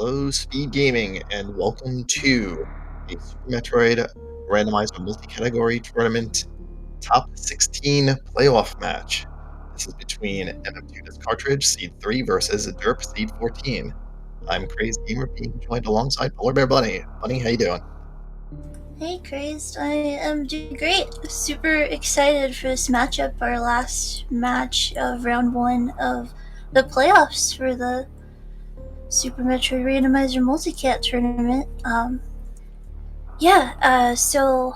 Hello, SpeedGaming, and welcome to a Super Metroid Randomizer multi-category tournament top 16 playoff match. This is between mm2nescartridge Seed 3 versus derp Seed 14. I'm Crazed Gamer, being joined alongside Polar Bear Bunny. Bunny, how you doing? Hey, Crazed. I am doing great. Super excited for this matchup, our last match of round one of the playoffs for the Super Metroid Randomizer Multicat tournament. So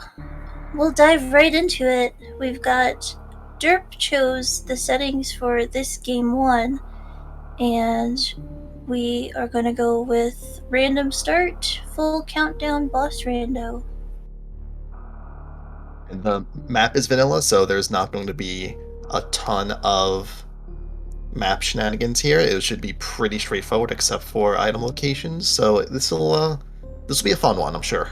we'll dive right into it. We've got Derp chose the settings for this game one, and we are going to go with random start, full countdown, boss rando. And the map is vanilla, so there's not going to be a ton of map shenanigans here. It should be pretty straightforward except for item locations, so this will be a fun one, I'm sure.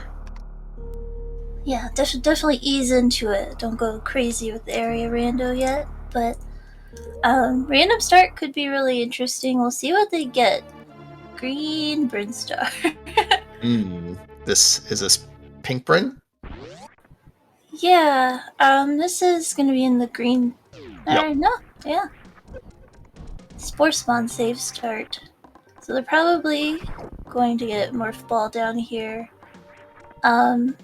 Yeah, definitely ease into it. Don't go crazy with the area rando yet, but random start could be really interesting. We'll see what they get. Green Brinstar. This Pink Bryn? Yeah, this is gonna be in the green. Yep. No, yeah. Spore Spawn save start. So they're probably going to get Morph Ball down here. And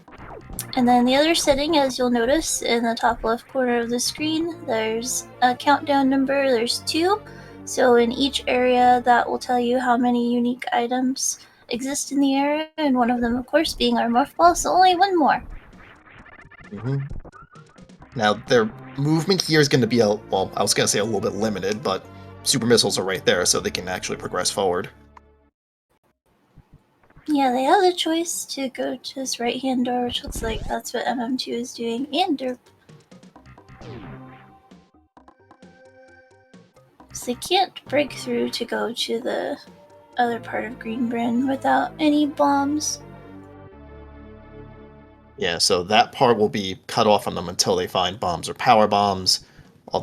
then the other setting, as you'll notice in the top left corner of the screen, there's a countdown number. There's 2. So in each area, that will tell you how many unique items exist in the area, and one of them, of course, being our Morph Ball, so only one more. Mm-hmm. Now, their movement here is going to be well, I was going to say a little bit limited, but super missiles are right there, so they can actually progress forward. Yeah, they have the choice to go to this right-hand door, which looks like that's what MM2 is doing, and derp. So they can't break through to go to the other part of Green Bryn without any bombs. Yeah, so that part will be cut off on them until they find bombs or power bombs.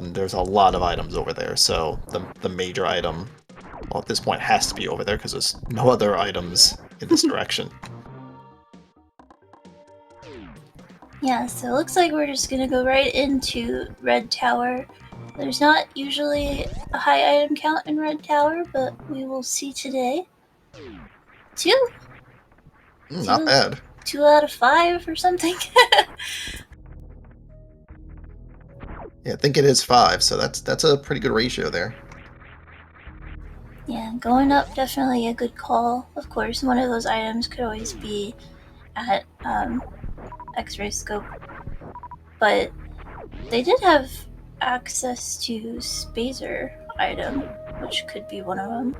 There's a lot of items over there, so the major item, well, at this point, has to be over there because there's no other items in this direction. Yeah, so it looks like we're just gonna go right into Red Tower. There's not usually a high item count in Red Tower, but we will see today. 2? Not 2, bad. 2 out of 5 or something? Yeah, I think it is 5, so that's a pretty good ratio there. Yeah, going up, definitely a good call. Of course, one of those items could always be at X-ray scope, but they did have access to Spazer item, which could be one of them.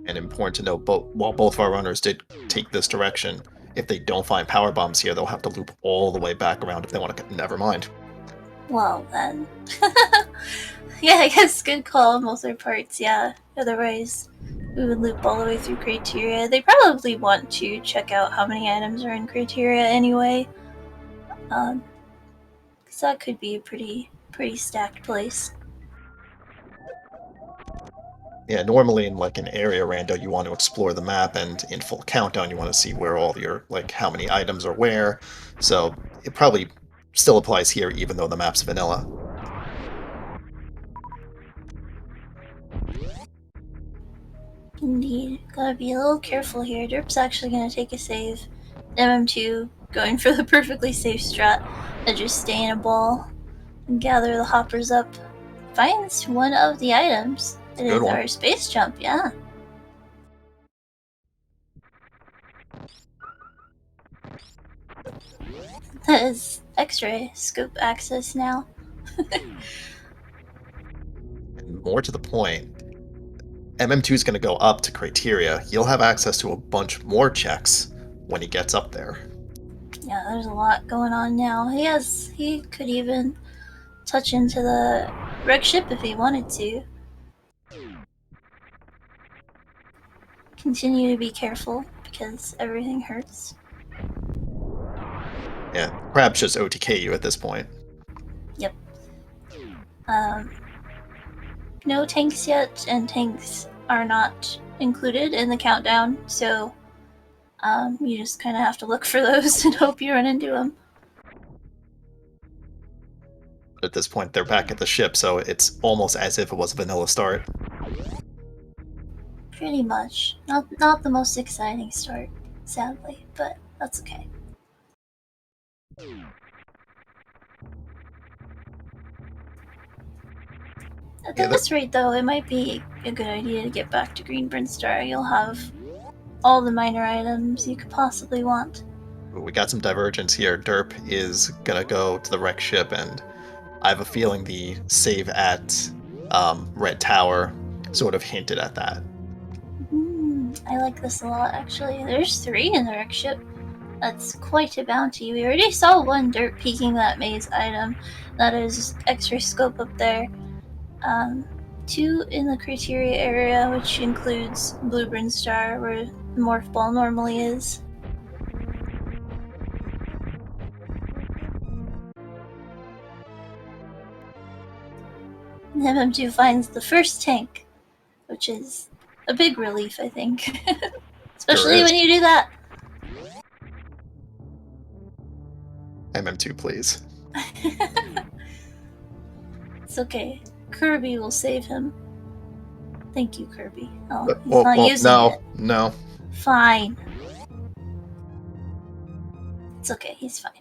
And important to note, while both of our runners did take this direction, if they don't find power bombs here, they'll have to loop all the way back around if they want to. Never mind. Well, then. Yeah, I guess good call on both their parts, yeah. Otherwise, we would loop all the way through criteria. They probably want to check out how many items are in criteria anyway. Because that could be a pretty stacked place. Yeah, normally in like an area rando, you want to explore the map, and in full countdown, you want to see where all your, like, how many items are where. So it probably still applies here, even though the map's vanilla. Indeed. Gotta be a little careful here. Derp's actually gonna take a save. MM2 going for the perfectly safe strat and just stay in a ball and gather the hoppers up. Finds one of the items. It Good is one. our space jump, yeah. That is X-ray scope access now. And more to the point, MM2 is going to go up to criteria. He'll have access to a bunch more checks when he gets up there. Yeah, there's a lot going on now. He could even touch into the wreck ship if he wanted to. Continue to be careful because everything hurts. Yeah, Crab's just OTK you at this point. Yep. No tanks yet, and tanks are not included in the countdown, so you just kind of have to look for those and hope you run into them. But at this point, they're back at the ship, so it's almost as if it was a vanilla start. Pretty much. Not the most exciting start, sadly, but that's okay. At Yeah, this rate, though, it might be a good idea to get back to Green Brinstar. You'll have all the minor items you could possibly want. we got some divergence here. Derp is gonna go to the wreck ship, and I have a feeling the save at Red Tower sort of hinted at that. I like this a lot, actually. There's 3 in the wreck ship. That's quite a bounty. We already saw one derp peeking that maze item. That is X-ray scope up there. 2 in the criteria area, which includes Blue Brinstar, where the morph ball normally is. MM2 finds the first tank, which is a big relief, I think. Especially Sure is. when you do that. MM2, please. It's okay. Kirby will save him. Thank you, Kirby. Oh, he's Well, not using no, it. no. Fine. It's okay, he's fine.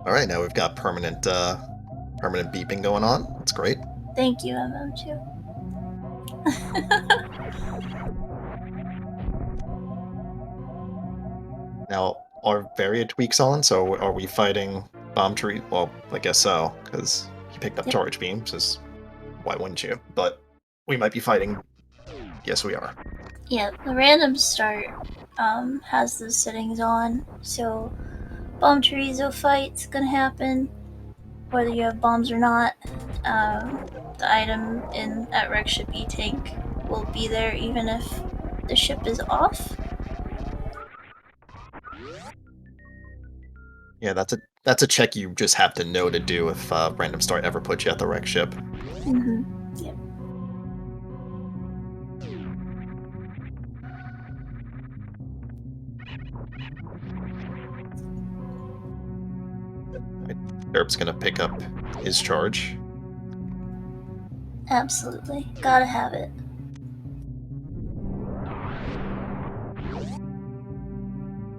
All right, now we've got permanent beeping going on. That's great. Thank you, MM2. Now, are Varia tweaks on? So are we fighting Bomb Tree? Well, I guess so, because he picked up Yep. Charge Beam, so why wouldn't you? But we might be fighting. Yes, we are. Yeah, the random start has those settings on, so Bomb Chorizo fight's gonna happen, whether you have bombs or not. The item in at Wreck Ship E Tank will be there even if the ship is off. Yeah, that's a check you just have to know to do if Random Start ever puts you at the wreck ship. Yep. Derp's gonna pick up his charge. Absolutely. Gotta have it.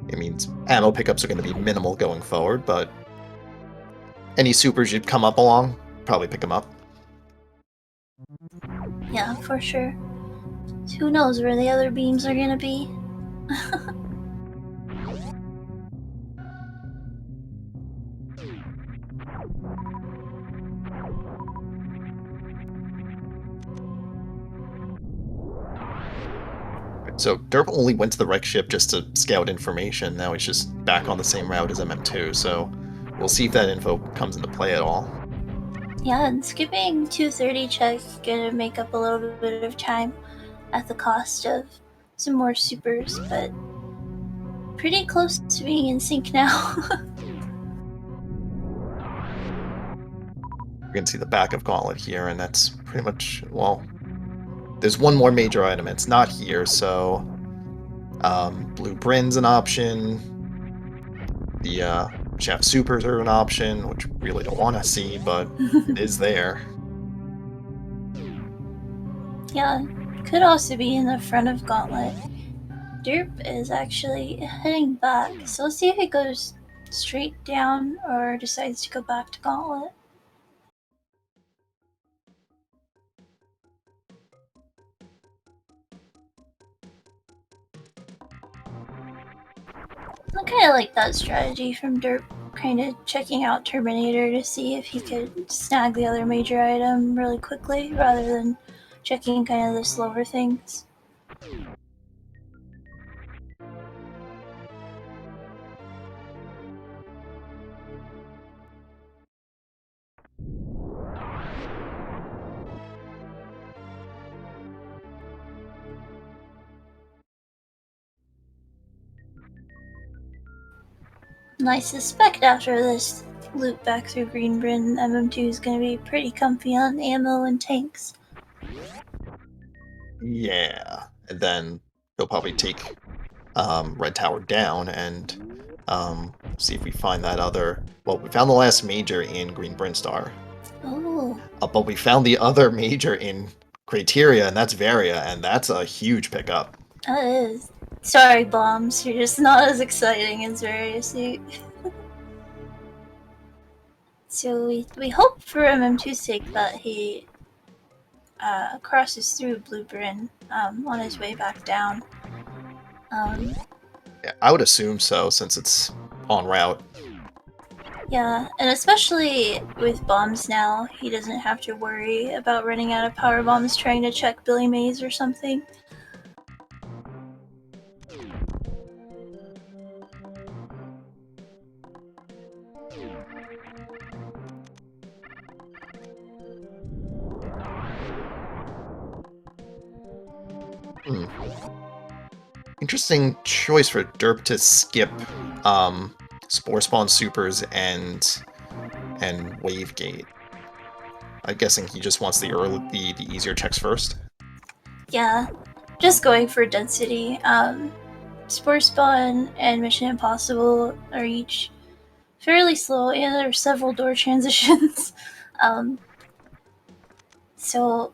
It means ammo pickups are going to be minimal going forward, but any supers you'd come up along, probably pick them up. Yeah, for sure. Who knows where the other beams are gonna be? So Derp only went to the wreck ship just to scout information. Now he's just back on the same route as MM2, so we'll see if that info comes into play at all. Yeah, and skipping 230 check gonna make up a little bit of time at the cost of some more supers, but pretty close to being in sync now. You're going to see the back of Gauntlet here, and that's pretty much, well, there's one more major item. It's not here, so Blue Brin's an option. The Shaft Supers are an option, which we really don't want to see, but it is there. Yeah, could also be in the front of Gauntlet. Derp is actually heading back, so let's see if it goes straight down or decides to go back to Gauntlet. I kind of like that strategy from Derp, kind of checking out Terminator to see if he could snag the other major item really quickly rather than checking kind of the slower things. And I suspect after this loop back through Greenbryn, MM2 is going to be pretty comfy on ammo and tanks. Yeah, and then he'll probably take Red Tower down and see if we find that other. Well, we found the last major in Green Brinstar, Oh, but we found the other major in Criteria, and that's Varia, and that's a huge pickup. that is. Sorry, bombs. You're just not as exciting as various suit. So we hope for MM2's sake that he crosses through Blue Bryn on his way back down. Um, Yeah, I would assume so, since it's en route. yeah, and especially with bombs now, he doesn't have to worry about running out of power bombs trying to check Billy Mays or something. Hmm. Interesting choice for Derp to skip Spore Spawn Supers and Wave Gate. I'm guessing he just wants the easier checks first. Yeah, just going for density. Spore Spawn and Mission Impossible are each fairly slow, and there are several door transitions. um, so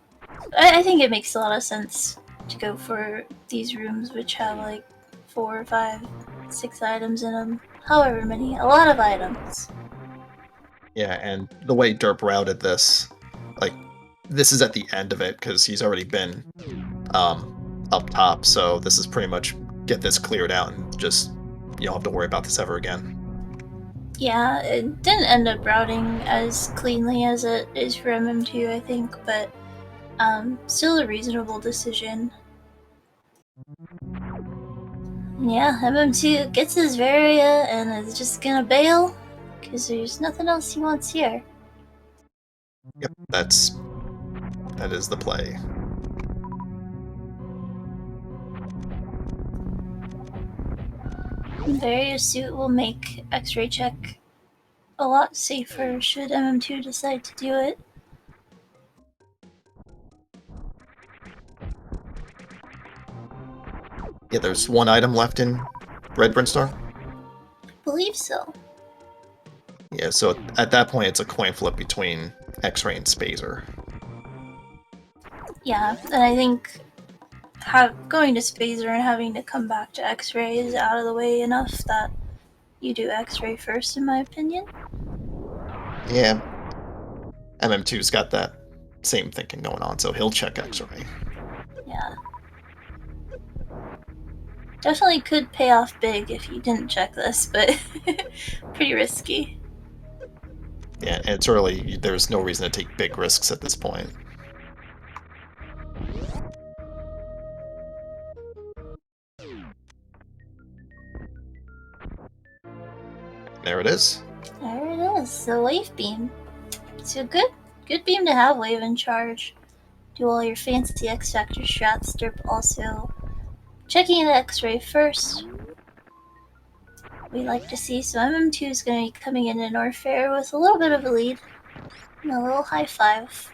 I think it makes a lot of sense to go for these rooms, which have like 4, 5, 6 items in them. However many, a lot of items. Yeah, and the way Derp routed this, like, this is at the end of it, because he's already been up top, so this is pretty much get this cleared out and just you don't have to worry about this ever again. Yeah, it didn't end up routing as cleanly as it is for MM2, I think, but still a reasonable decision. Yeah, MM2 gets his Varia and is just gonna bail because there's nothing else he wants here. Yep, that is the play. Varia suit will make X-ray check a lot safer should MM2 decide to do it. Yeah, there's one item left in Red Brinstar. I believe so. Yeah, so at that point it's a coin flip between X-Ray and Spazer. Yeah, and I think going to Spazer and having to come back to X-ray is out of the way enough that you do X-ray first, in my opinion. Yeah, MM2's got that same thinking going on, so he'll check X-Ray. Yeah. Definitely could pay off big if you didn't check this, but pretty risky. Yeah, and it's early. There's no reason to take big risks at this point. There it is. There it is, the wave beam. So good beam to have wave in charge. Do all your fancy X Factor strats, derp also. Checking the X-ray first. We like to see, so MM2 is going to be coming into Norfair with a little bit of a lead. And a little high five.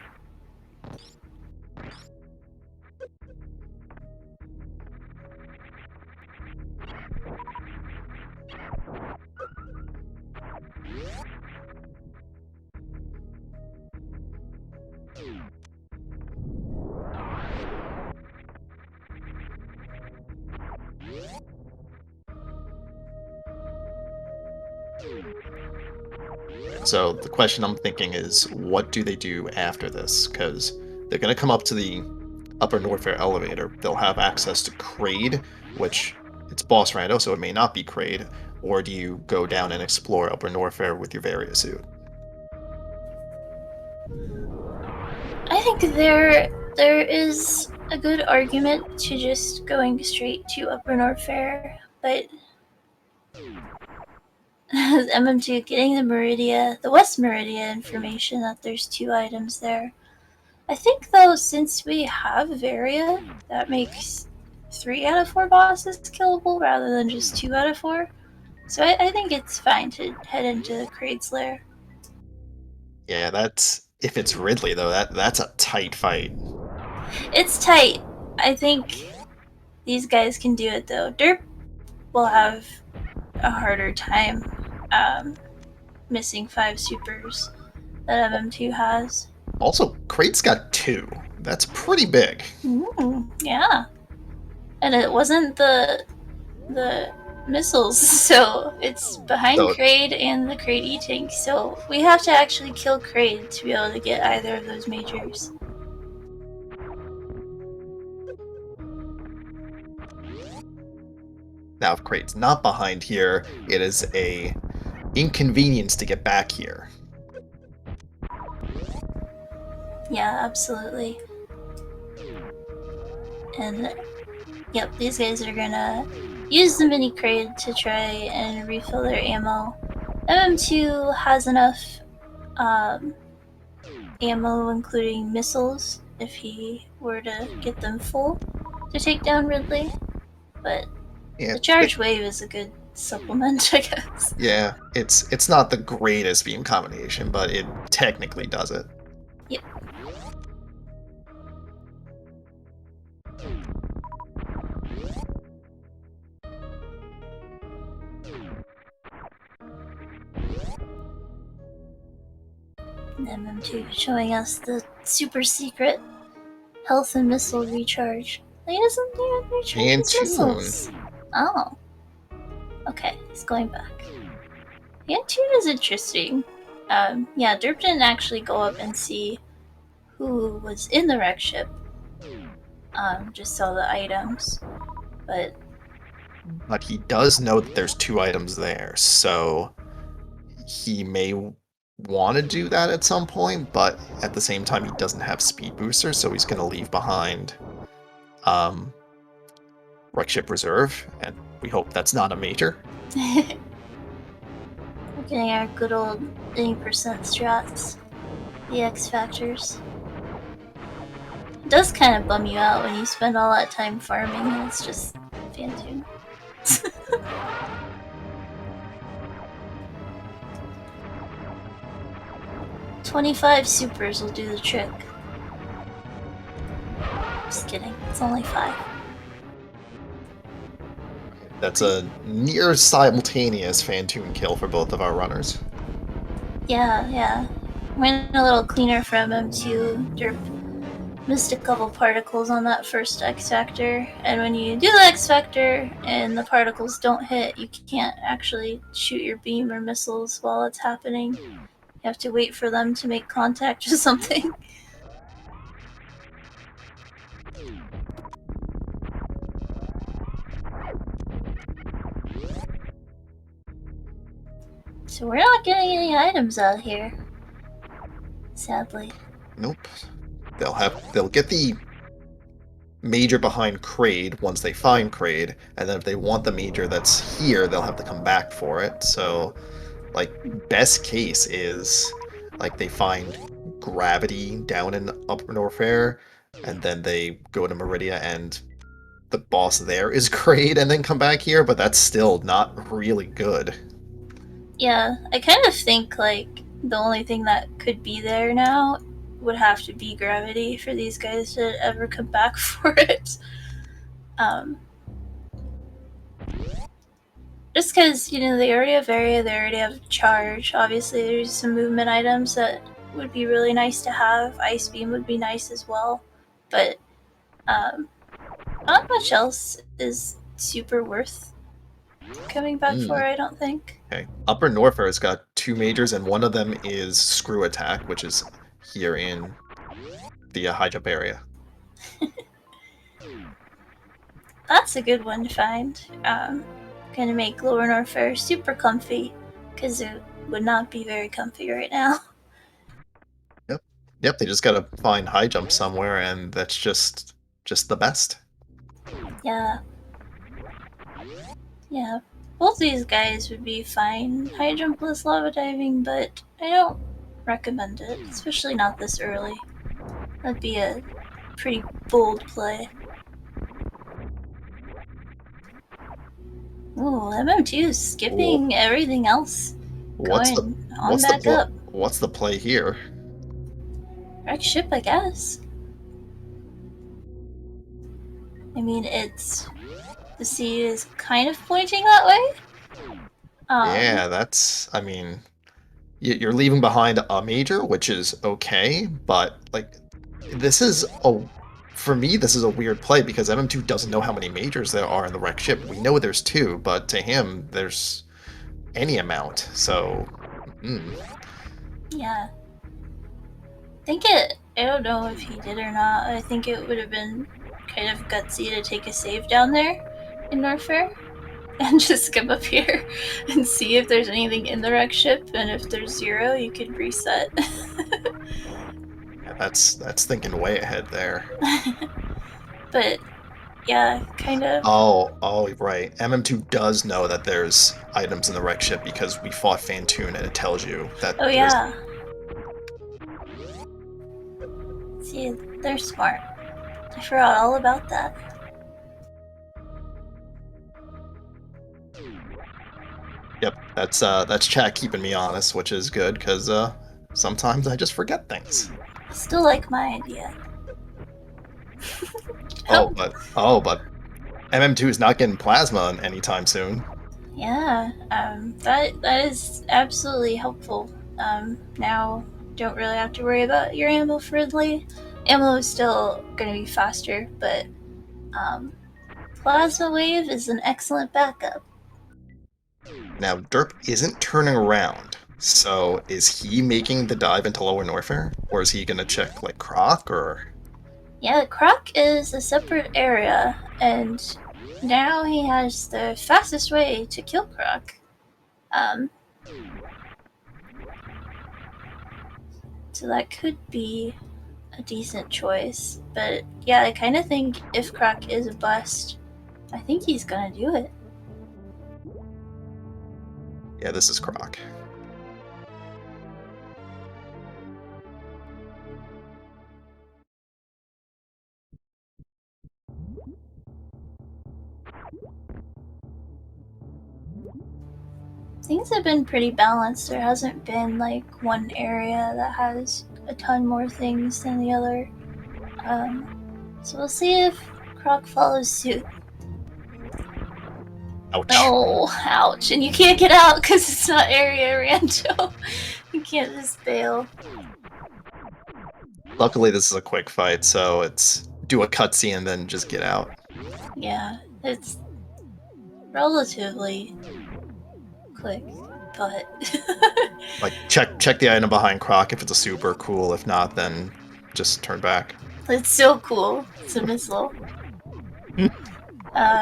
So the question I'm thinking is, what do they do after this? Because they're going to come up to the upper Norfair elevator. They'll have access to Kraid, which it's boss rando, so it may not be Kraid. Or do you go down and explore upper Norfair with your Varia suit? I think there is a good argument to just going straight to Upper Norfair, but MM2 getting the West Meridia information that there's 2 items there. I think though, since we have Varia, that makes 3 out of 4 bosses killable rather than just 2 out of 4. So I think it's fine to head into the Kraid's lair. Yeah, that's if it's Ridley though, that's a tight fight. It's tight. I think these guys can do it though. Derp will have a harder time missing 5 supers that MM2 has. Also, Crate's got 2. That's pretty big. Yeah, and it wasn't the missiles, so it's behind So Kraid and the Kraid E-Tank, so we have to actually kill Kraid to be able to get either of those majors. now if Crate's not behind here, it is a inconvenience to get back here. Yeah, absolutely. And yep, these guys are gonna use the mini Kraid to try and refill their ammo. MM2 has enough um, ammo, including missiles, if he were to get them full, to take down Ridley. But Yeah, the charge wave is a good supplement, I guess. yeah, it's not the greatest beam combination, but it technically does it. Yep. And MM2 showing us the super secret health and missile recharge. He doesn't even recharge And his Tune. missiles. Oh. Okay, he's going back. Yeah, Tune is interesting. Yeah, Derp didn't actually go up and see who was in the wreck ship. Just saw the items. But he does know that there's 2 items there, so he may want to do that at some point, but at the same time he doesn't have speed booster, so he's going to leave behind wreck ship reserve, and we hope that's not a major. We're getting our good old 80% strats. The X factors. It does kind of bum you out when you spend all that time farming and it's just Phantom. 25 supers will do the trick. Just kidding, it's only 5. That's a near simultaneous Phantom kill for both of our runners. Yeah. Went a little cleaner from him too. Derp missed a couple particles on that first X Factor, and when you do the X Factor and the particles don't hit, you can't actually shoot your beam or missiles while it's happening. You have to wait for them to make contact or something. So we're not getting any items out here, sadly. Nope. They'll get the major behind Kraid once they find Kraid, and then if they want the major that's here, they'll have to come back for it. So, like, best case is like they find Gravity down in Upper Norfair, and then they go to Meridia and the boss there is Kraid and then come back here, but that's still not really good. Yeah, I kind of think like the only thing that could be there now would have to be Gravity for these guys to ever come back for it. Just because, you know, they already have area, they already have charge. Obviously, there's some movement items that would be really nice to have. Ice Beam would be nice as well. But not much else is super worth coming back for, I don't think. Okay. Upper Norfair's got 2 majors, and one of them is Screw Attack, which is here in the high jump area. That's a good one to find. Gonna make Lower Norfair super comfy, because it would not be very comfy right now. Yep, they just gotta find high jump somewhere, and that's just the best. Yeah. Both these guys would be fine. High jumpless lava diving, but I don't recommend it, especially not this early. That'd be a pretty bold play. Oh, MM2 is skipping everything else. What's Going on back up. what's the play here? Wreck ship, I guess. I mean, it's the sea is kind of pointing that way. Yeah, that's. I mean, you're leaving behind a major, which is okay, but like, this is a. For me, this is a weird play because MM2 doesn't know how many majors there are in the wreck ship. We know there's two, but to him, there's any amount. So, Yeah. I think it. I don't know if he did or not. I think it would have been kind of gutsy to take a save down there in Norfair and just come up here and see if there's anything in the wreck ship, and if there's 0, you could reset. yeah, that's thinking way ahead there. But yeah, kind of. Oh, right. MM2 does know that there's items in the wreck ship because we fought Fantoon and it tells you that Oh there's. yeah. See, they're smart. I forgot all about that. Yep, that's chat keeping me honest, which is good because sometimes I just forget things. Still like my idea. Oh, but MM2 is not getting plasma anytime soon. Yeah, that is absolutely helpful. Now don't really have to worry about your ammo friendly. Ammo is still going to be faster, but um, Plasma Wave is an excellent backup. Now Derp isn't turning around, so is he making the dive into Lower Norfair, or is he gonna check like Croc or? Yeah, Croc is a separate area, and now he has the fastest way to kill Croc. Um, so that could be a decent choice. But yeah, I kind of think if Croc is a bust, I think he's gonna do it. Yeah, this is Croc. Things have been pretty balanced. There hasn't been like one area that has a ton more things than the other. So we'll see if Croc follows suit. Ouch. Oh, ouch. And you can't get out because it's not area rando. You can't just bail. Luckily, this is a quick fight, so it's do a cutscene and then just get out. Yeah, it's relatively quick, but Like check the item behind Croc if it's a super cool. If not, then just turn back. it's so cool. It's a missile.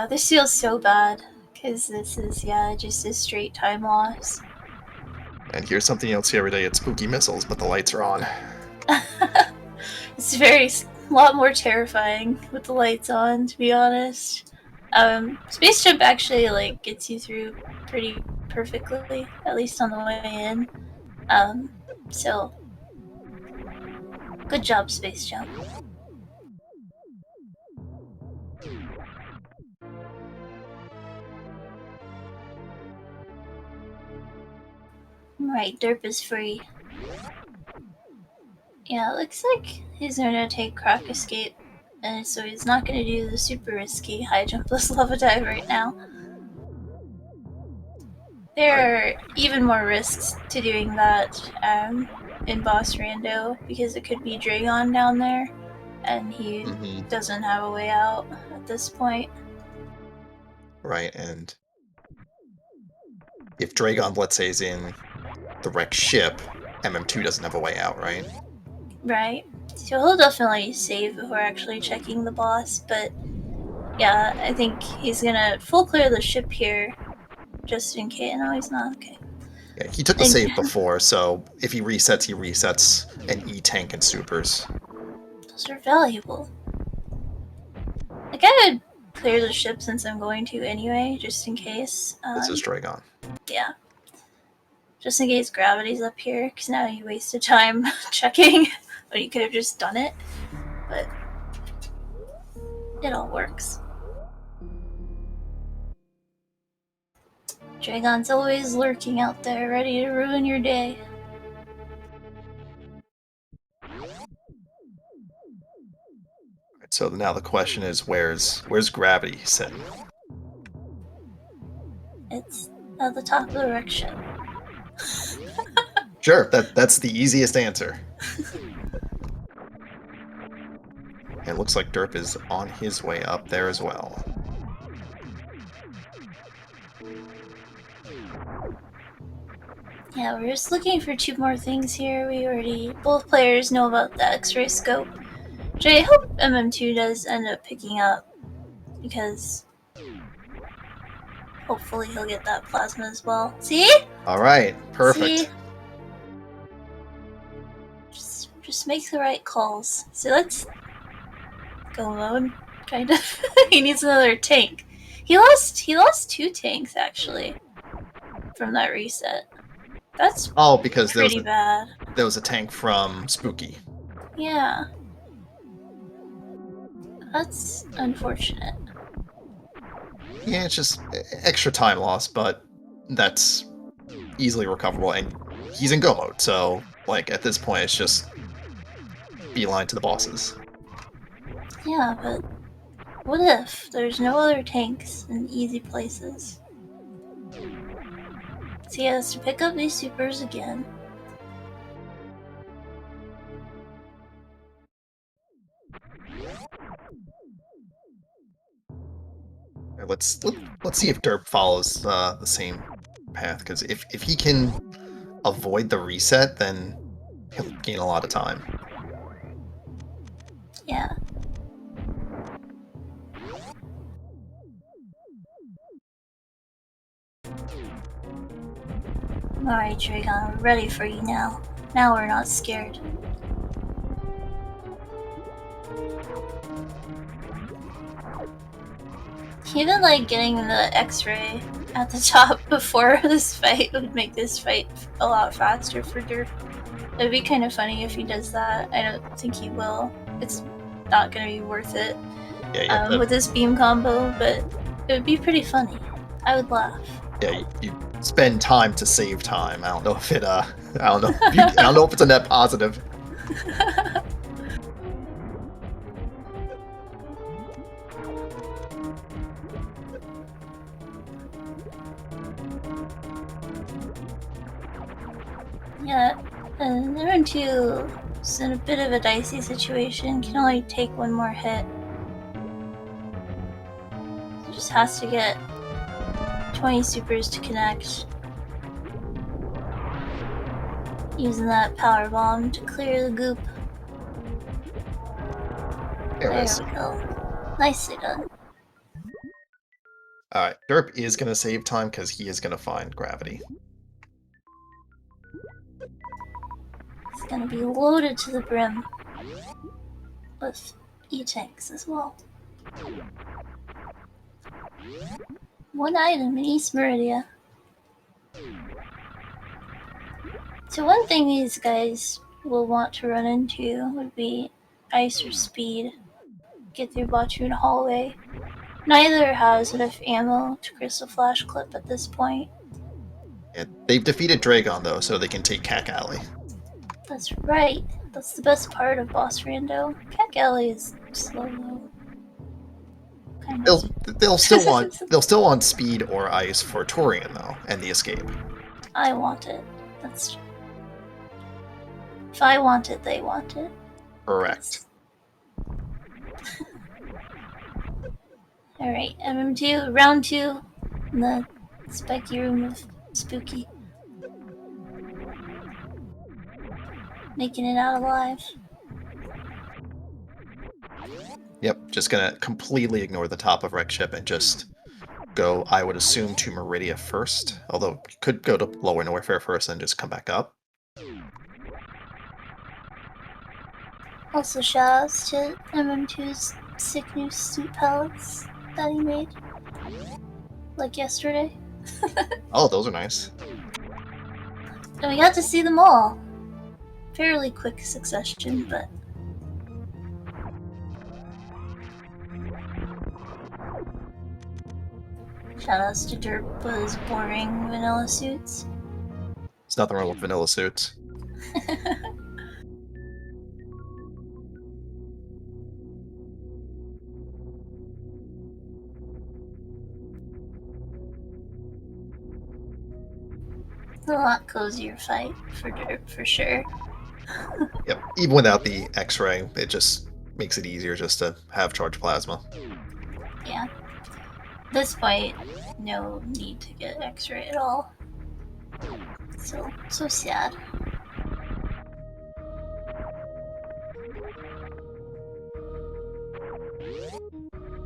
This feels so bad because this is, yeah, just a straight time loss. And here's something you don't see every day: it's spooky missiles, but the lights are on. It's a lot more terrifying with the lights on, to be honest. Space Jump actually like gets you through pretty perfectly, at least on the way in. So good job, Space Jump. Right, Derp is free. Yeah, it looks like he's gonna take Croc Escape, and so he's not gonna do the super risky high jumpless lava dive right now. There are even more risks to doing that in Boss Rando because it could be Dragon down there, and he doesn't have a way out at this point. Right, and if Dragon, let's say, is in the wrecked ship, MM2 doesn't have a way out, right? Right. So he'll definitely save before actually checking the boss, but yeah, I think he's gonna full clear the ship here just in case. No, he's not. Okay. Yeah, he took the And save before, so if he resets an E-tank and supers. those are valuable. Like, I would clear the ship since I'm going to anyway, just in case. This is Dragon. Yeah. Just in case gravity's up here, because now you wasted time checking when you could have just done it. But it all works. Dragon's always lurking out there, ready to ruin your day. So now the question is, where's gravity sitting? It's at the top of the wreck ship. Sure, that's the easiest answer. It looks like Derp is on his way up there as well. Yeah, we're just looking for two more things here. We already, both players know about the X-ray scope, which I hope MM2 does end up picking up, because hopefully he'll get that plasma as well. See? All right, See? perfect. Just make the right calls. So let's go mode, kind of. He needs another tank. He lost 2 tanks actually from that reset. That's Oh, because pretty bad. there was a tank from Spooky. Yeah. That's unfortunate. Yeah, it's just extra time loss, but that's easily recoverable, and he's in go mode, so like at this point it's just beeline to the bosses. Yeah, but what if there's no other tanks in easy places? So he has to pick up these supers again. Let's see if Derp follows the same path, because if he can avoid the reset, then he'll gain a lot of time. Yeah. Alright, Dragon, we're ready for you now. Now we're not scared. Even like getting the X-ray at the top before this fight would make this fight a lot faster for Derp. It'd be kind of funny if he does that. I don't think he will. It's not gonna be worth it Yeah, with this beam combo, but it would be pretty funny. I would laugh. yeah, you spend time to save time. I don't know if I don't know if it's a net positive. Yeah, MM2 is in a bit of a dicey situation. Can only take one more hit. Just has to get 20 supers to connect. Using that power bomb to clear the goop. There it There is. we go. Nicely done. Alright, Derp is going to save time because he is going to find gravity. It's gonna be loaded to the brim with E-tanks as well. One item in East Meridia. So one thing these guys will want to run into would be ice or speed. Get through Botchoon Hallway. Neither has enough ammo to Crystal Flash Clip at this point. Yeah, they've defeated Dragon, though, so they can take Cack Alley. That's right. That's the best part of Boss Rando. Cack Alley is slow though. Kind of. They'll still want speed or ice for Torian, though, and the escape. I want it. That's. If I want it, they want it. Correct. Alright, MM2, round 2, in the spiky room of Spooky. Making it out alive. Yep, just gonna completely ignore the top of Wreck Ship and just go, I would assume, to Meridia first. Although, you could go to Lower Norfair first and just come back up. Also, shoutouts to MM2's sick new suit palettes that he made. Like yesterday. Oh, those are nice. And we got to see them all. Fairly quick succession, but. Shoutouts to Derp with his boring vanilla suits. There's nothing wrong with vanilla suits. A lot cozier fight for derp for sure. Yep. Even without the X-ray, it just makes it easier just to have charged plasma. Yeah. At this point, no need to get X-ray at all. So sad.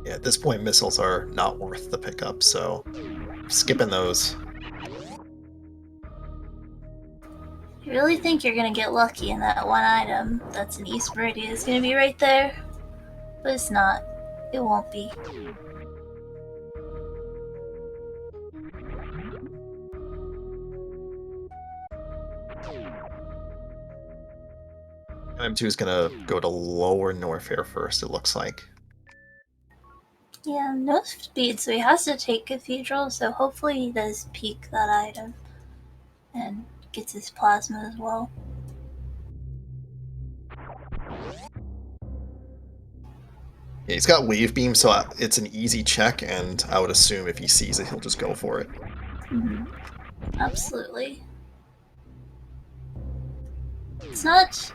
Yeah, at this point, missiles are not worth the pickup, so skipping those. You really think you're gonna get lucky in that one item that's an East Meridian is gonna be right there? But it's not. It won't be. M2 is gonna go to lower Norfair first, it looks like. Yeah, no speed, so he has to take Cathedral, so hopefully he does peak that item and gets his plasma as well. Yeah, he's got Wave Beam, so it's an easy check, and I would assume if he sees it, he'll just go for it. Mm-hmm. Absolutely. It's not.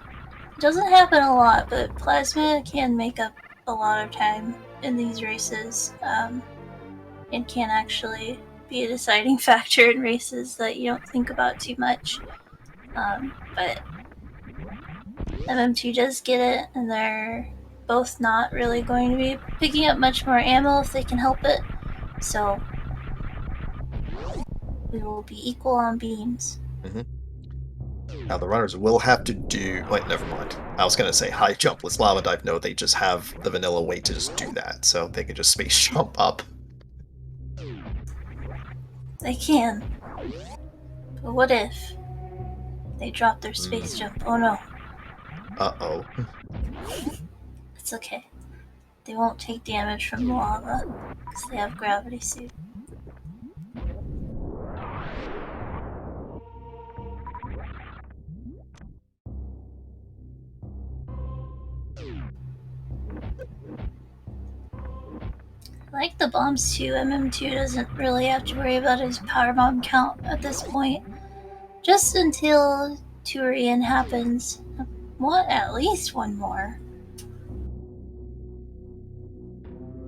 It doesn't happen a lot, but plasma can make up a lot of time in these races. It can actually be a deciding factor in races that you don't think about too much. But MM2 does get it, and they're both not really going to be picking up much more ammo if they can help it. So we will be equal on beams. Mm-hmm. Now the runners will have to do... Wait, never mind. I was going to say high jumpless lava dive. No, they just have the vanilla way to just do that, so they can just space jump up. They can. But what if they drop their space jump? Oh no. Uh-oh. It's okay. They won't take damage from the lava because they have gravity suit. Like the bombs too, MM2 doesn't really have to worry about his power bomb count at this point. Just until Turian happens. What? At least one more.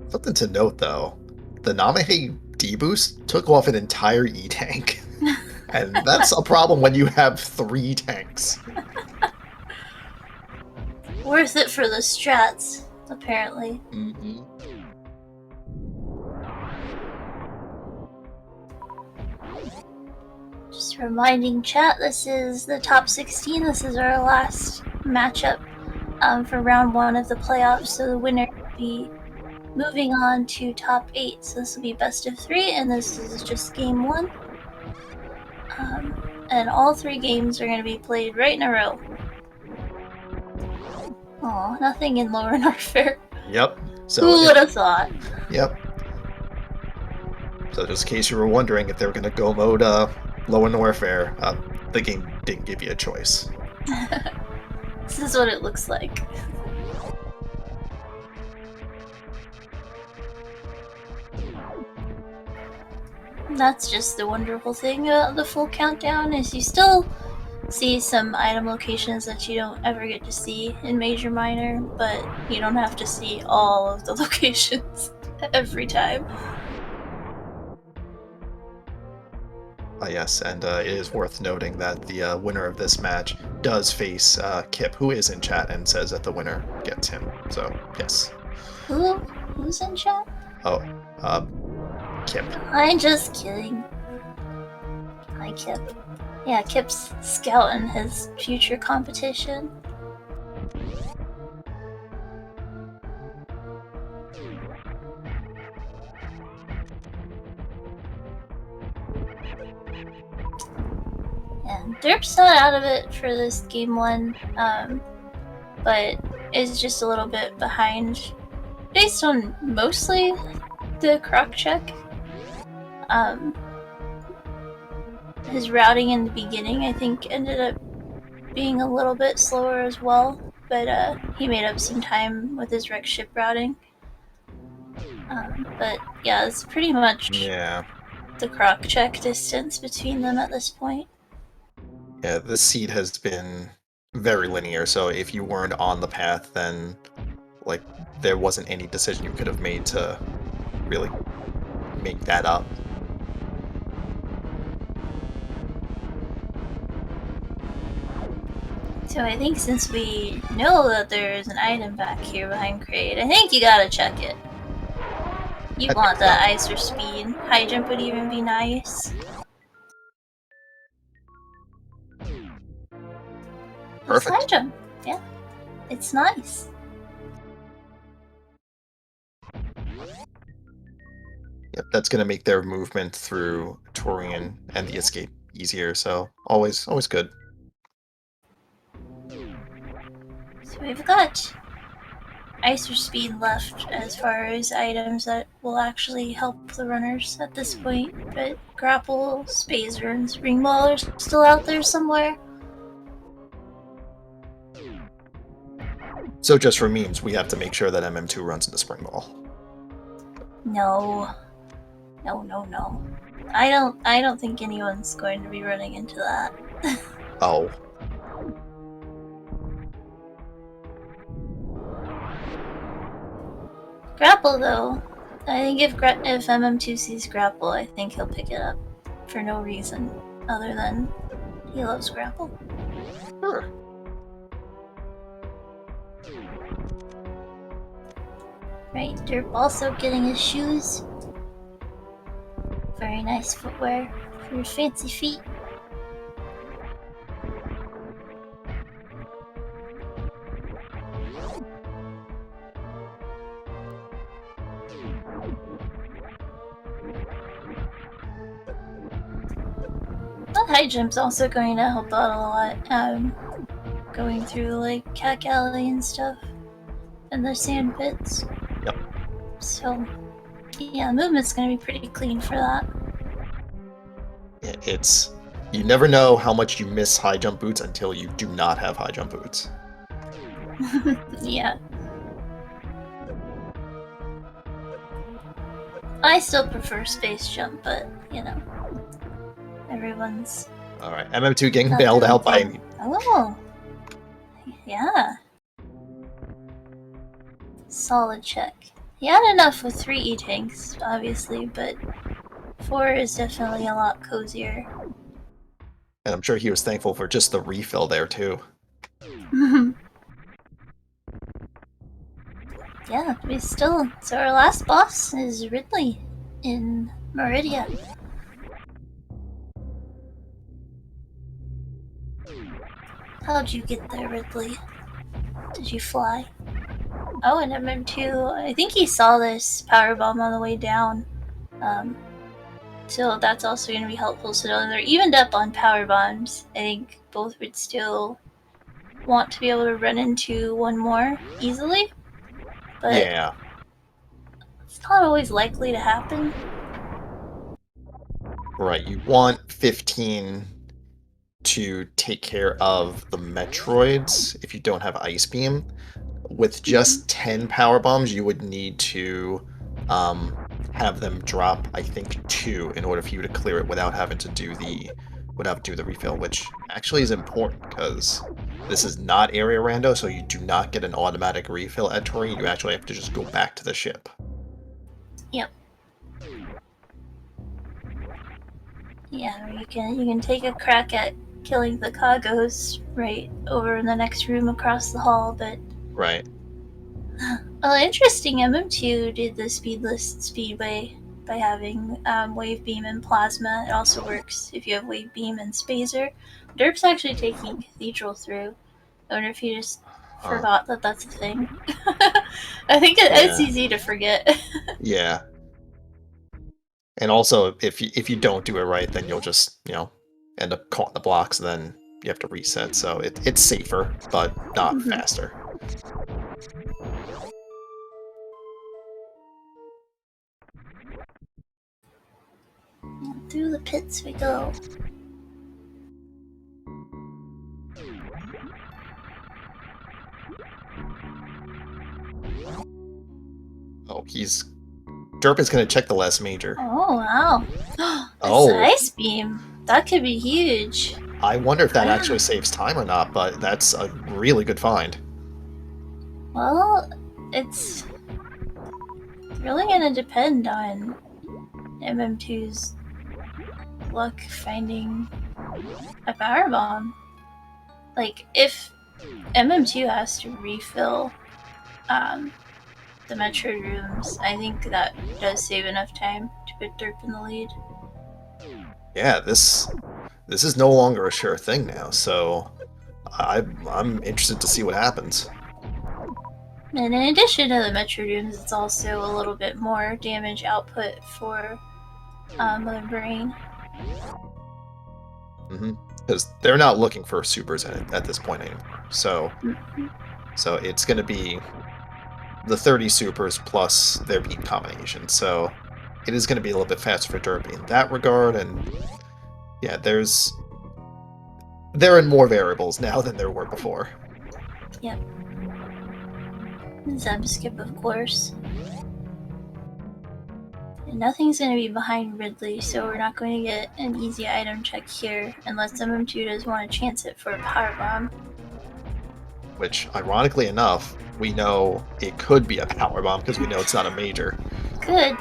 Something to note, though. The Namahe D-Boost took off an entire E-tank. And that's a problem when you have 3 tanks. Worth it for the strats, apparently. Mm-hmm. Just reminding chat, this is the top 16. This is our last matchup for round 1 of the playoffs. So the winner will be moving on to top 8. So this will be best of 3, and this is just game 1. And all 3 games are going to be played right in a row. Aw, nothing in Lower Norfair. Yep. So who would have thought? Yep. So just in case you were wondering if they were going to go mode Lower Norfair, the game didn't give you a choice. This is what it looks like. That's just the wonderful thing about the full countdown is you still see some item locations that you don't ever get to see in Major Minor, but you don't have to see all of the locations every time. Yes, and it is worth noting that the winner of this match does face Kip, who is in chat and says that the winner gets him. So, yes. Who's in chat? Oh, Kip. I'm just kidding. Hi, Kip. Yeah, Kip's scouting his future competition. And Derp's not out of it for this game 1, but is just a little bit behind based on mostly the croc check. His routing in the beginning, I think, ended up being a little bit slower as well, but he made up some time with his wreck ship routing. But yeah, it's pretty much the croc check distance between them at this point. Yeah, the seed has been very linear, so if you weren't on the path, then, like, there wasn't any decision you could have made to really make that up. So I think since we know that there's an item back here behind Crate, I think you gotta check it. You I think want so. that ice or speed. High jump would even be nice. Just high Perfect. jump. Yeah, it's nice. Yep, that's gonna make their movement through Torian and the escape easier, so always good. So we've got ice or speed left as far as items that will actually help the runners at this point, but grapple, spacer, and spring ball are still out there somewhere. So just for memes, we have to make sure that MM2 runs into Spring Ball. No. No. I don't think anyone's going to be running into that. Oh, Grapple though. I think if MM2 sees grapple, I think he'll pick it up for no reason other than he loves grapple. sure. Right, Derp also getting his shoes. Very nice footwear for your fancy feet. That high jump's also going to help out a lot. Going through like Cat Alley and stuff, and the sand pits. Yep. So, yeah, movement's going to be pretty clean for that. It's you never know how much you miss high jump boots until you do not have high jump boots. Yeah. I still prefer space jump, but you know, everyone's All right, MM2 getting got bailed their own out by thing. Oh, yeah. Solid check. He had enough with 3 E-tanks, obviously, but 4 is definitely a lot cozier. and I'm sure he was thankful for just the refill there too. Yeah, we still. So our last boss is Ridley in Meridia. How'd you get there, Ridley? Did you fly? Oh, and MM2, I think he saw this power bomb on the way down. So that's also going to be helpful. So they're evened up on power bombs. I think both would still want to be able to run into one more easily, but Yeah, it's not always likely to happen. right. You want 15 to take care of the Metroids if you don't have Ice Beam. With just 10 power bombs, you would need to have them drop, I think, 2 in order for you to clear it without having to do the refill, which actually is important because this is not area rando, so you do not get an automatic refill at Tori. You actually have to just go back to the ship. Yep. Yeah, you can take a crack at killing the Kagos right over in the next room across the hall, but Right. interesting. MM2 did the speedless speedway by having wave beam and plasma. It also works if you have wave beam and spacer. Derp's actually taking Cathedral through. I wonder if he just Huh. forgot that that's a thing. I think it's Yeah. easy to forget. Yeah. And also, if you don't do it right, then you'll just, end up caught in the blocks, and then you have to reset. So it's safer, but not faster. Through the pits we go. Oh, Derp is going to check the last major. Oh wow. That's the Oh, ice beam. That could be huge. I wonder if that actually Ah, saves time or not, but that's a really good find. well, it's really gonna depend on MM2's luck finding a power bomb. Like, if MM2 has to refill um, the Metroid rooms, I think that does save enough time to put Derp in the lead. Yeah, this is no longer a sure thing now, so I'm interested to see what happens. And in addition to the Metroid rooms, it's also a little bit more damage output for the brain. Because they're not looking for supers in it at this point anymore. So Mm-hmm. so it's going to be the 30 supers plus their beam combination. So it is going to be a little bit faster for Derpy in that regard, and yeah, there are more variables now than there were before. Yep. Zeb skip, of course. And nothing's going to be behind Ridley, so we're not going to get an easy item check here unless MM2 does want to chance it for a power bomb. Which, ironically enough, we know it could be a power bomb because we know it's not a major. Good.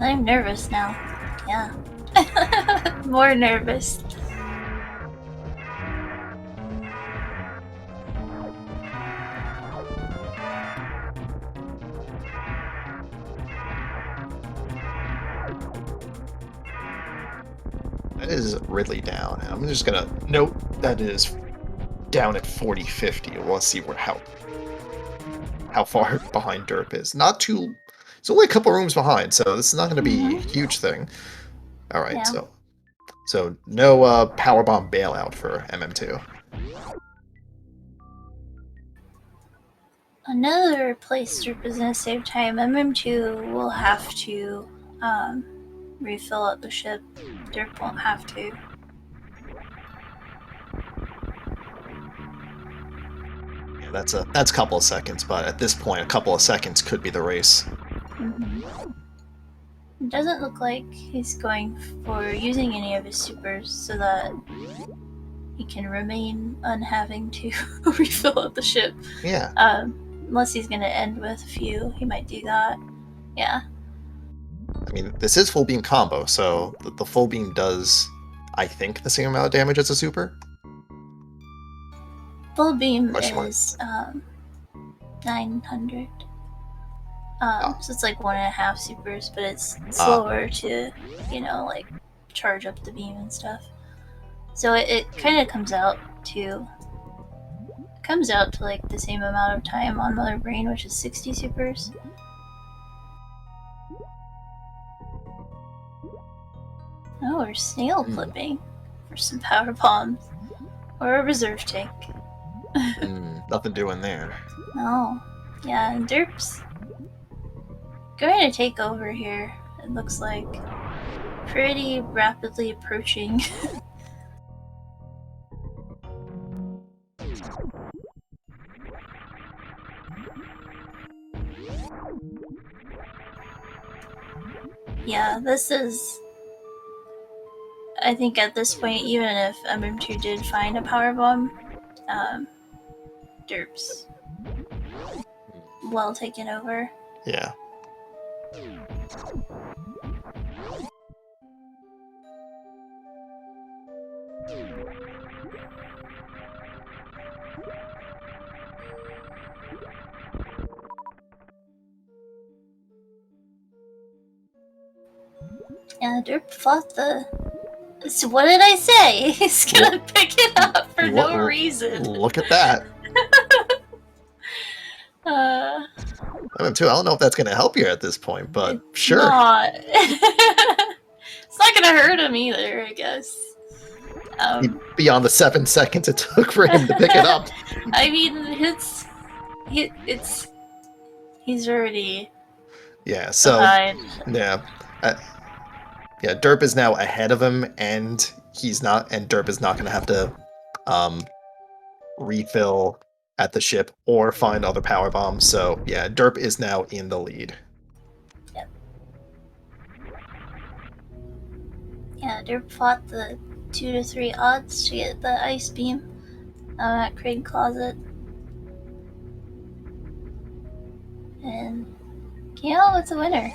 I'm nervous now. Yeah. More nervous. That is Ridley down. I'm just gonna note that is down at 40-50. We'll see how far behind Derp is. Not too. It's only a couple rooms behind, so this is not going to be a huge thing. All right, Yeah. so no powerbomb bailout for MM2. Another place Derp is going to save time. MM2 will have to refill up the ship. Derp won't have to. Yeah, that's a couple of seconds, but at this point, a couple of seconds could be the race. Mm-hmm. It doesn't look like he's going for using any of his supers so that he can remain unhaving to refill up the ship. Yeah. Unless he's going to end with a few, he might do that. Yeah. I mean, this is full beam combo, so the full beam does, I think, the same amount of damage as a super. Full beam Question mark. is 900. Oh. So it's like 1.5 supers, but it's slower to, like charge up the beam and stuff. So it kind of comes out to like the same amount of time on Mother Brain, which is 60 supers. Oh, we're snail clipping for some power bombs. Or a reserve tank. Nothing doing there. No. Yeah, and Derp's going to take over here, it looks like. Pretty rapidly approaching. Yeah, this is... I think at this point, even if MM2 did find a power bomb, Derp's well taken over. Yeah. Yeah, Derp fought the... So what did I say? He's gonna pick it up for no reason. Look at that. MM2, I don't know if that's gonna help you at this point, but sure. Not. It's not gonna hurt him either, I guess. Beyond the 7 seconds it took for him to pick it up. I mean, he's already... Yeah, so... behind. Yeah. Yeah, Derp is now ahead of him, and Derp is not going to have to refill at the ship or find other power bombs. So yeah, derp is now in the lead. Yep. Yeah, derp fought the 2 to 3 odds to get the ice beam at Crane Closet. And came out with the winner.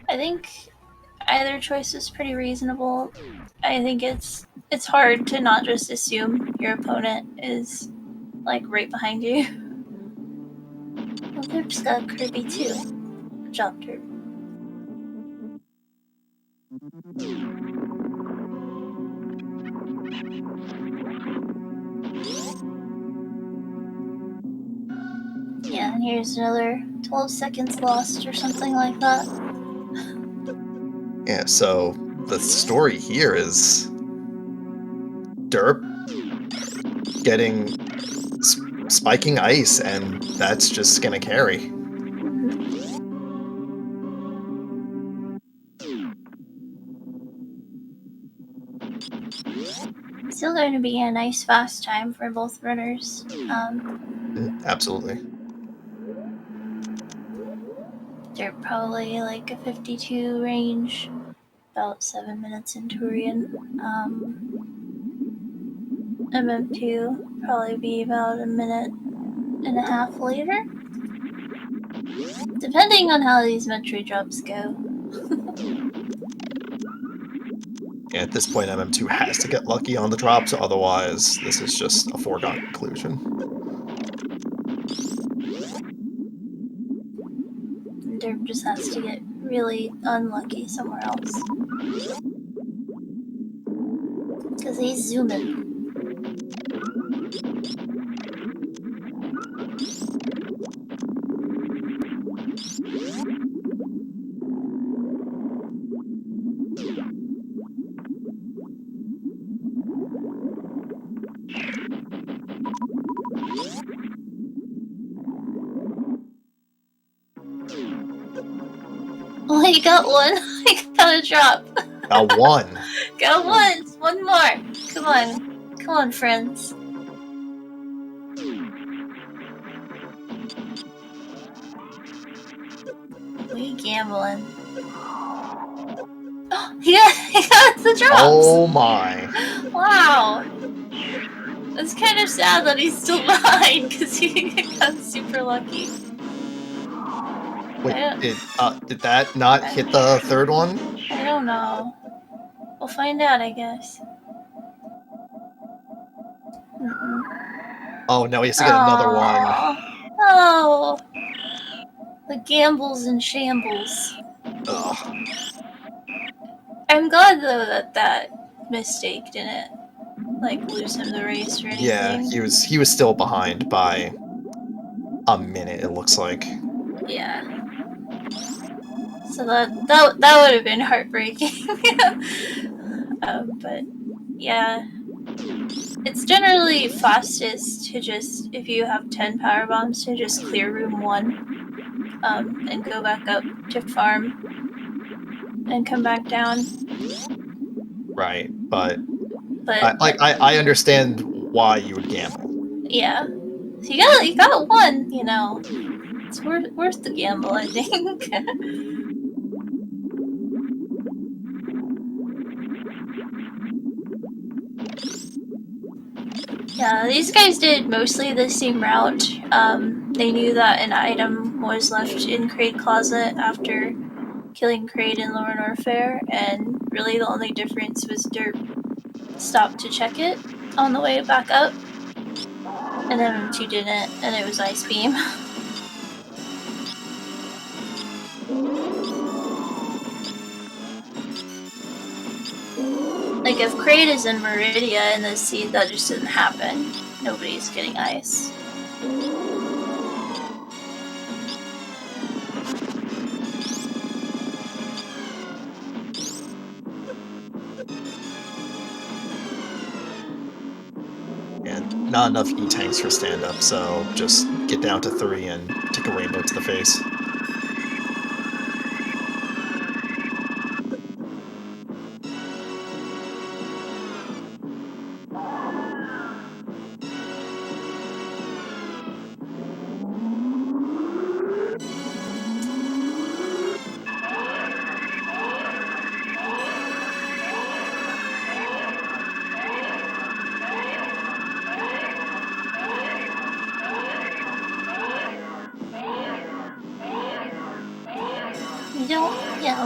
I think either choice is pretty reasonable. I think it's hard to not just assume your opponent is like right behind you. Well, Derp's got Kirby too. Good job, Derp. Yeah, and here's another 12 seconds lost or something like that. Yeah, so the story here is derp getting spiking ice, and that's just gonna carry. Still going to be a nice fast time for both runners. Absolutely. They're probably like a 52 range, about 7 minutes in Turian. MM2 probably be about a minute and a half later, depending on how these Metroid drops go. At this point, MM2 has to get lucky on the drops, otherwise this is just a foregone conclusion. And Derp just has to get really unlucky somewhere else. Because he's zooming. Oh, he got one. He got a drop. Got one. Got one. One more. Come on. Come on, friends. We gambling. Oh, he got the drops. Oh my. Wow. It's kind of sad that he's still behind because he got super lucky. Wait, did that not hit the third one? I don't know. We'll find out, I guess. Oh no, he has to get another one. Oh, the gambles and shambles. Ugh. I'm glad though that mistake didn't like lose him the race or anything. Yeah, he was still behind by a minute, it looks like. Yeah. So that would have been heartbreaking. But yeah, it's generally fastest to just, if you have 10 power bombs, to just clear room 1 and go back up to farm and come back down. Right, but I understand why you would gamble. Yeah, so you got one. You know, it's worth the gamble, I think. Yeah, these guys did mostly the same route. They knew that an item was left in Crate Closet after killing Crate in Lower Norfair, and really the only difference was Derp stopped to check it on the way back up, and M2 didn't, and it was Ice Beam. Like, if Crate is in Meridia in this seed, that just didn't happen. Nobody's getting ice. And not enough E-tanks for stand-up, so just get down to 3 and take a rainbow to the face.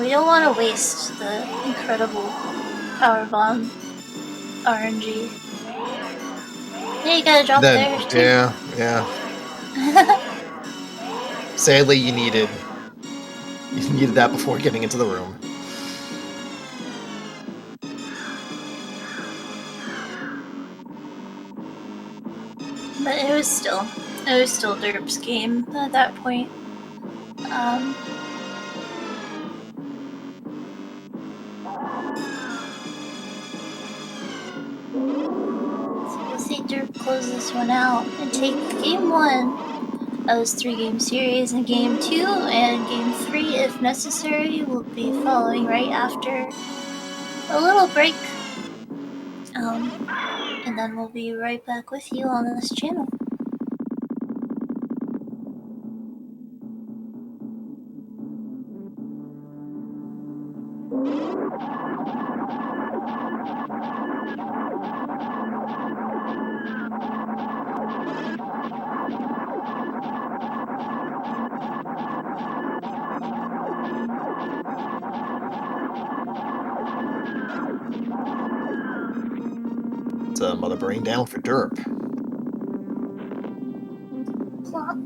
we don't want to waste the incredible power bomb RNG. Yeah, you gotta drop Then, there too. yeah. Sadly, you needed that before getting into the room. But it was still Derp's game at that point. So we'll see Derp close this one out and take game 1 of this 3-game series, and game 2 and game 3, if necessary, will be following right after a little break. And then we'll be right back with you on this channel. It's a mother brain down for derp. Plop.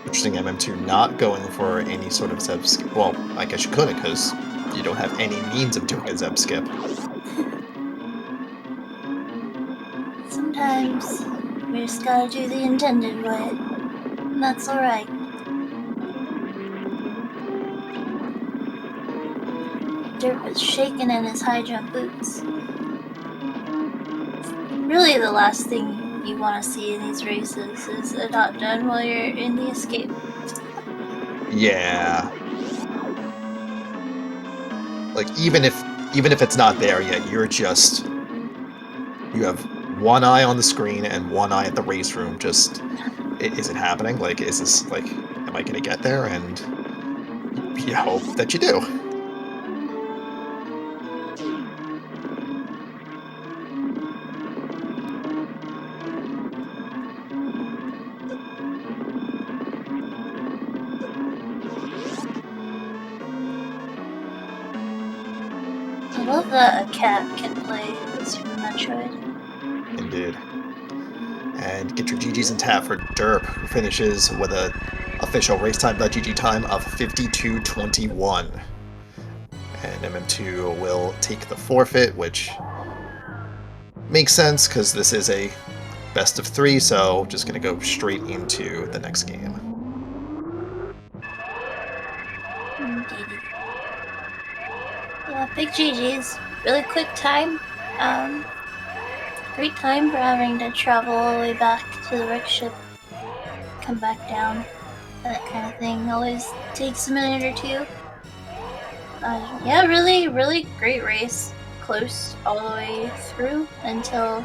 Interesting, MM2 not going for any sort of Zeb skip. Well, I guess you couldn't because you don't have any means of doing a Zeb skip. Sometimes we just gotta do the intended way, and that's alright. Derp is shaking in his high jump boots. Really, the last thing you want to see in these races is a not done while you're in the escape. Yeah. Like, even if it's not there yet, you have one eye on the screen and one eye at the race room. Just, is it happening? Like, is this, like, am I gonna get there? And you hope that you do. I love that a cat can play Super Metroid. Indeed. And get your GGs in tap for derp, who finishes with a official racetime.gg time of 52:21. And MM2 will take the forfeit, which makes sense because this is a best of 3, so just going to go straight into the next game. Indeed. Yeah, big GG's. Really quick time. Great time for having to travel all the way back to the wreck ship, come back down, that kind of thing. Always takes a minute or two. Yeah, really, really great race. Close all the way through until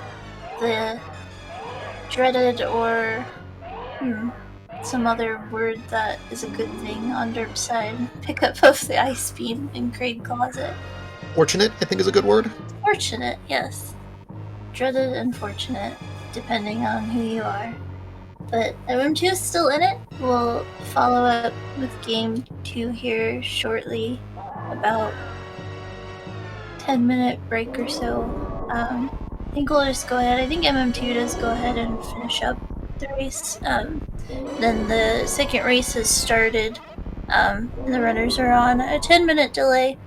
the dreaded, or some other word that is a good thing on Derp's side, pickup of the ice beam in Crate Closet. Fortunate, I think, is a good word. Fortunate, yes. Dreaded and fortunate, depending on who you are. But MM2 is still in it. We'll follow up with game 2 here shortly, about 10-minute break or so. I think we'll just go ahead. I think MM2 does go ahead and finish up the race. Then the second race has started, and the runners are on a 10-minute delay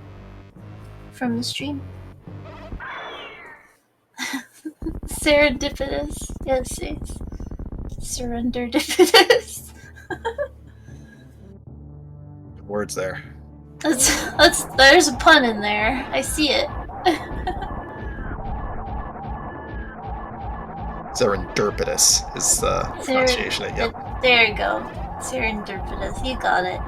from the stream. Serendipitous. Yes, yes. Surrenderdipitous. Good words there. There's a pun in there. I see it. Serendipitous is the pronunciation. Yep. There you go. Serendipitous. You got it.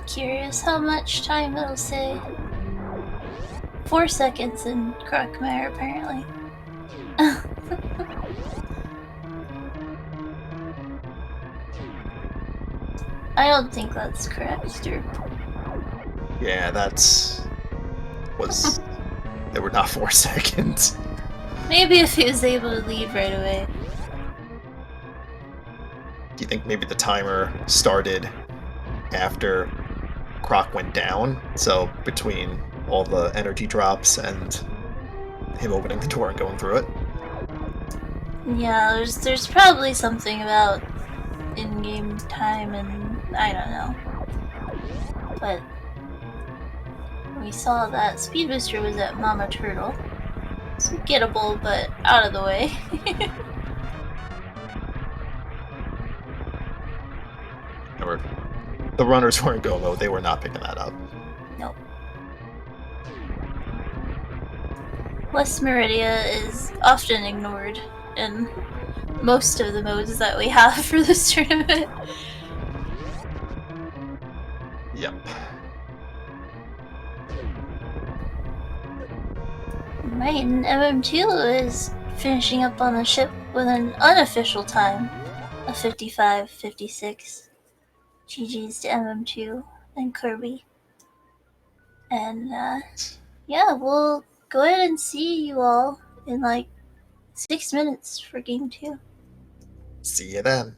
Curious how much time it'll say. 4 seconds in Crockmire, apparently. I don't think that's correct, derp. Yeah, they were not 4 seconds. Maybe if he was able to leave right away. Do you think maybe the timer started after Croc went down? So between all the energy drops and him opening the door and going through it? Yeah, there's probably something about in-game time, and I don't know. But we saw that Speed Booster was at Mama Turtle. So gettable, but out of the way. The runners weren't go-go, they were not picking that up. Nope. West Meridia is often ignored in most of the modes that we have for this tournament. Yep. Right, and MM2 is finishing up on the ship with an unofficial time of 55:56. GG's to MM2 and Kirby. And yeah, we'll go ahead and see you all in like 6 minutes for game 2. See you then.